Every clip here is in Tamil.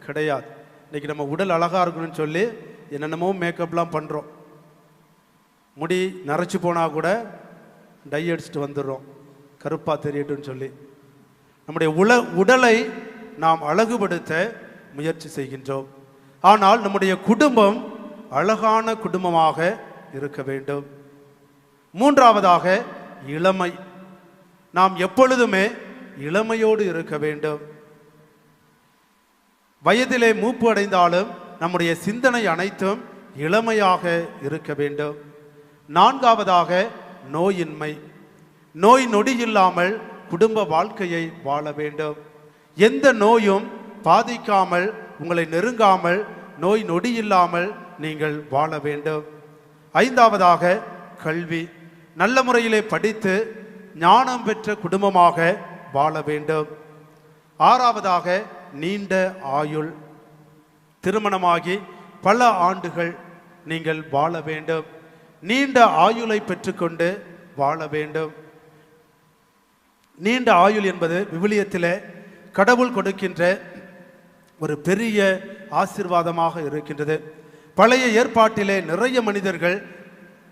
கிடையாது. இன்னைக்கு நம்ம உடல் அழகாக இருக்கணும்னு சொல்லி என்னென்னமோ மேக்கப்லாம் பண்ணுறோம். முடி நரைச்சி போனால் கூட டை அடிச்சுட்டு வந்துடுறோம் கருப்பாக தெரியட்டும்னு சொல்லி. நம்முடைய உடலை நாம் அழகுபடுத்த முயற்சி செய்கின்றோம். ஆனால் நம்முடைய குடும்பம் அழகான குடும்பமாக இருக்க வேண்டும். மூன்றாவதாக இளமை. நாம் எப்பொழுதுமே இளமையோடு இருக்க வேண்டும். வயதிலே மூப்பு அடைந்தாலும் நம்முடைய சிந்தனை அனைத்தும் இளமையாக இருக்க வேண்டும். நான்காவதாக நோயின்மை. நோய் நொடி இல்லாமல் குடும்ப வாழ்க்கையை வாழ வேண்டும். எந்த நோயும் பாதிக்காமல், உங்களை நெருங்காமல், நோய் நொடி இல்லாமல் நீங்கள் வாழ வேண்டும். ஐந்தாவதாக கல்வி. நல்ல முறையிலே படித்து ஞானம் பெற்ற குடும்பமாக வாழ வேண்டும். ஆறாவதாக நீண்ட ஆயுள். திருமணமாகி பல ஆண்டுகள் நீங்கள் வாழ வேண்டும். நீண்ட ஆயுளை பெற்றுக்கொண்டு வாழ வேண்டும். நீண்ட ஆயுள் என்பது விவிலியத்திலே கடவுள் கொடுக்கின்ற ஒரு பெரிய ஆசீர்வாதமாக இருக்கின்றது. பழைய ஏற்பாட்டிலே நிறைய மனிதர்கள்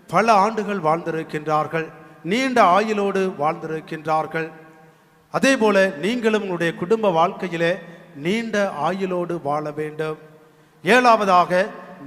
பல ஆண்டுகள் வாழ்ந்திருக்கின்றார்கள், நீண்ட ஆயுளோடு வாழ்ந்திருக்கின்றார்கள். அதே போல நீங்களும் உங்களுடைய குடும்ப வாழ்க்கையிலே நீண்ட ஆயுளோடு வாழ வேண்டும். ஏழாவதாக